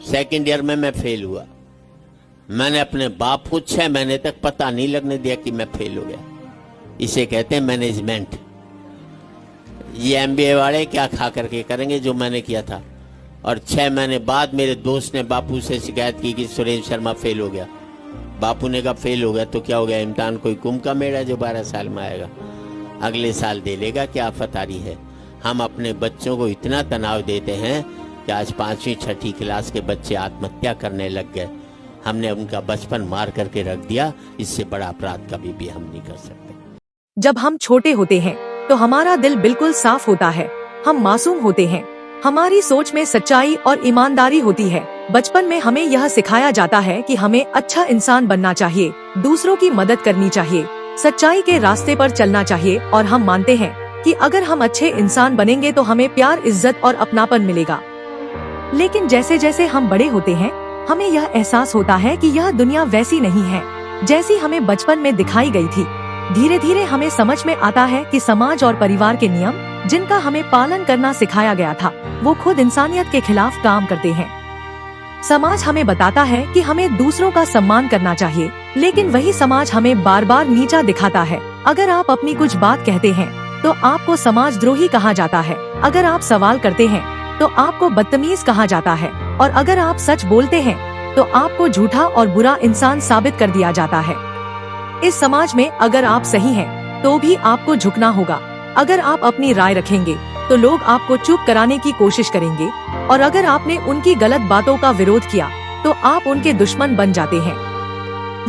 Second year में मैं fail हुआ। मैंने अपने बाप को 6 महीने तक पता नहीं लगने दिया कि मैं फेल हो गया। इसे कहते हैं मैनेजमेंट। ये एमबीए वाले क्या खा करके करेंगे जो मैंने किया था। और 6 महीने बाद मेरे दोस्त ने बापू से शिकायत की कि सुरेंद्र शर्मा फेल हो गया। बापू ने कहा फेल हो गया तो क्या हो गया, इम्तिहान कोई कुंभ का मेला जो 12 साल में आएगा, अगले साल दे लेगा, क्या आफत आ रही है। हम अपने बच्चों को इतना तनाव देते हैं कि आज 5वीं 6ठी क्लास के बच्चे आत्महत्या करने लग गए। हमने उनका बचपन मार करके रख दिया। इससे बड़ा अपराध कभी भी हम नहीं कर सकते। जब हम छोटे होते हैं तो हमारा दिल बिल्कुल साफ होता है, हम मासूम होते हैं, हमारी सोच में सच्चाई और ईमानदारी होती है। बचपन में हमें यह सिखाया जाता है कि हमें अच्छा इंसान बनना चाहिए, दूसरों की मदद करनी चाहिए, सच्चाई के रास्ते पर चलना चाहिए और हम मानते हैं कि अगर हम अच्छे इंसान बनेंगे तो हमें प्यार, इज्जत और अपनापन मिलेगा। लेकिन जैसे जैसे हम बड़े होते हैं हमें यह एहसास होता है कि यह दुनिया वैसी नहीं है जैसी हमें बचपन में दिखाई गई थी। धीरे धीरे हमें समझ में आता है कि समाज और परिवार के नियम जिनका हमें पालन करना सिखाया गया था वो खुद इंसानियत के खिलाफ काम करते हैं। समाज हमें बताता है कि हमें दूसरों का सम्मान करना चाहिए, लेकिन वही समाज हमें बार बार नीचा दिखाता है। अगर आप अपनी कुछ बात कहते हैं तो आपको समाजद्रोही कहा जाता है, अगर आप सवाल करते हैं तो आपको बदतमीज कहा जाता है, और अगर आप सच बोलते हैं तो आपको झूठा और बुरा इंसान साबित कर दिया जाता है। इस समाज में अगर आप सही हैं तो भी आपको झुकना होगा। अगर आप अपनी राय रखेंगे तो लोग आपको चुप कराने की कोशिश करेंगे, और अगर आपने उनकी गलत बातों का विरोध किया तो आप उनके दुश्मन बन जाते हैं।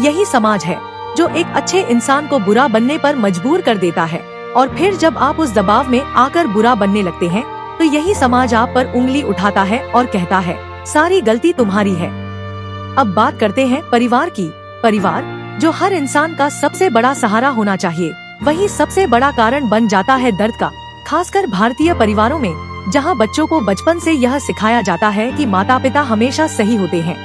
यही समाज है जो एक अच्छे इंसान को बुरा बनने पर मजबूर कर देता है, और फिर जब आप उस दबाव में आकर बुरा बनने लगते हैं तो यही समाज आप पर उंगली उठाता है और कहता है सारी गलती तुम्हारी है। अब बात करते हैं परिवार की। परिवार जो हर इंसान का सबसे बड़ा सहारा होना चाहिए, वही सबसे बड़ा कारण बन जाता है दर्द का। खासकर भारतीय परिवारों में जहां बच्चों को बचपन से यह सिखाया जाता है कि माता पिता हमेशा सही होते हैं।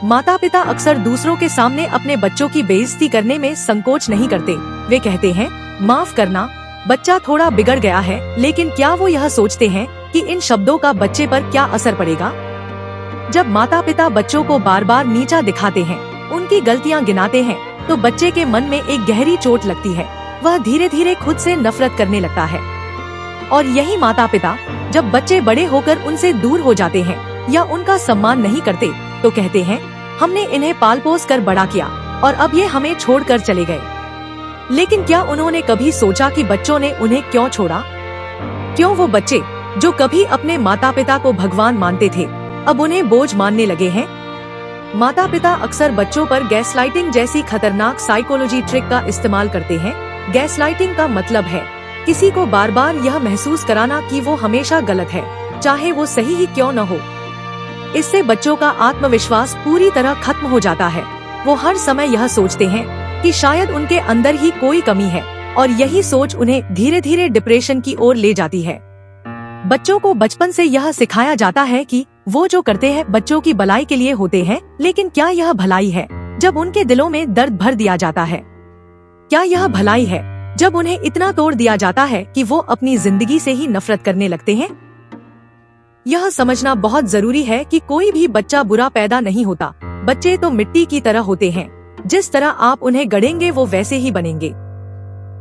माता पिता अक्सर दूसरों के सामने अपने बच्चों की बेइज्जती करने में संकोच नहीं करते। वे कहते हैं माफ करना, बच्चा थोड़ा बिगड़ गया है, लेकिन क्या वो यह सोचते हैं कि इन शब्दों का बच्चे पर क्या असर पड़ेगा। जब माता पिता बच्चों को बार बार नीचा दिखाते हैं, उनकी गलतियां गिनाते हैं, तो बच्चे के मन में एक गहरी चोट लगती है। वह धीरे धीरे खुद से नफरत करने लगता है। और यही माता पिता जब बच्चे बड़े होकर उनसे दूर हो जाते हैं या उनका सम्मान नहीं करते तो कहते हैं हमने इन्हें पाल पोस कर बड़ा किया और अब ये हमें छोड़कर चले गए। लेकिन क्या उन्होंने कभी सोचा कि बच्चों ने उन्हें क्यों छोड़ा? क्यों वो बच्चे जो कभी अपने माता पिता को भगवान मानते थे अब उन्हें बोझ मानने लगे हैं? माता पिता अक्सर बच्चों पर गैसलाइटिंग जैसी खतरनाक साइकोलॉजी ट्रिक का इस्तेमाल करते हैं। गैसलाइटिंग का मतलब है किसी को बार बार यह महसूस कराना कि वो हमेशा गलत है, चाहे वो सही ही क्यों न हो। इससे बच्चों का आत्मविश्वास पूरी तरह खत्म हो जाता है। वो हर समय यह सोचते हैं कि शायद उनके अंदर ही कोई कमी है, और यही सोच उन्हें धीरे धीरे डिप्रेशन की ओर ले जाती है। बच्चों को बचपन से यह सिखाया जाता है कि वो जो करते हैं बच्चों की भलाई के लिए होते हैं, लेकिन क्या यह भलाई है जब उनके दिलों में दर्द भर दिया जाता है? क्या यह भलाई है जब उन्हें इतना तोड़ दिया जाता है कि वो अपनी जिंदगी से ही नफरत करने लगते हैं? यह समझना बहुत जरूरी है कि कोई भी बच्चा बुरा पैदा नहीं होता। बच्चे तो मिट्टी की तरह होते हैं, जिस तरह आप उन्हें गढ़ेंगे वो वैसे ही बनेंगे।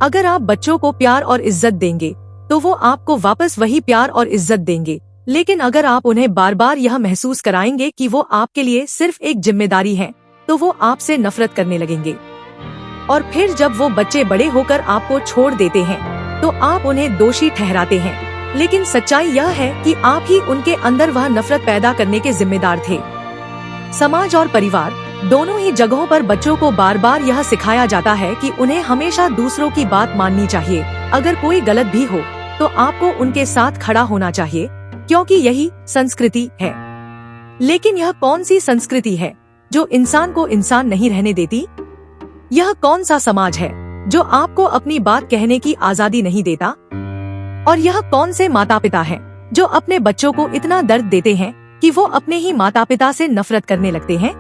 अगर आप बच्चों को प्यार और इज्जत देंगे तो वो आपको वापस वही प्यार और इज्जत देंगे, लेकिन अगर आप उन्हें बार बार यह महसूस कराएंगे कि वो आपके लिए सिर्फ एक जिम्मेदारी है तो वो आपसे नफरत करने लगेंगे। और फिर जब वो बच्चे बड़े होकर आपको छोड़ देते हैं तो आप उन्हें दोषी ठहराते हैं, लेकिन सच्चाई यह है कि आप ही उनके अंदर वह नफरत पैदा करने के जिम्मेदार थे। समाज और परिवार दोनों ही जगहों पर बच्चों को बार बार यह सिखाया जाता है कि उन्हें हमेशा दूसरों की बात माननी चाहिए। अगर कोई गलत भी हो तो आपको उनके साथ खड़ा होना चाहिए, क्योंकि यही संस्कृति है। लेकिन यह कौन सी संस्कृति है जो इंसान को इंसान नहीं रहने देती? यह कौन सा समाज है जो आपको अपनी बात कहने की आजादी नहीं देता? और यह कौन से माता पिता हैं जो अपने बच्चों को इतना दर्द देते हैं कि वो अपने ही माता पिता से नफरत करने लगते हैं?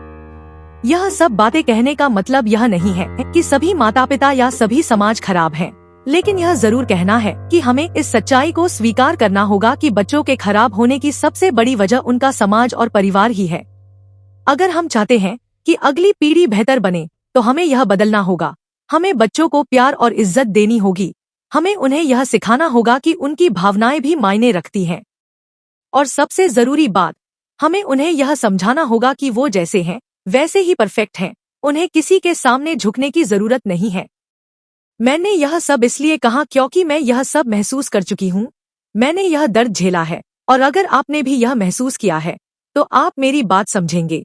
यह सब बातें कहने का मतलब यह नहीं है कि सभी माता पिता या सभी समाज खराब हैं, लेकिन यह जरूर कहना है कि हमें इस सच्चाई को स्वीकार करना होगा कि बच्चों के खराब होने की सबसे बड़ी वजह उनका समाज और परिवार ही है। अगर हम चाहते हैं कि अगली पीढ़ी बेहतर बने तो हमें यह बदलना होगा। हमें बच्चों को प्यार और इज्जत देनी होगी। हमें उन्हें यह सिखाना होगा कि उनकी भावनाएं भी मायने रखती हैं। और सबसे जरूरी बात, हमें उन्हें यह समझाना होगा कि वो जैसे हैं वैसे ही परफेक्ट हैं। उन्हें किसी के सामने झुकने की जरूरत नहीं है। मैंने यह सब इसलिए कहा क्योंकि मैं यह सब महसूस कर चुकी हूँ। मैंने यह दर्द झेला है और अगर आपने भी यह महसूस किया है तो आप मेरी बात समझेंगे।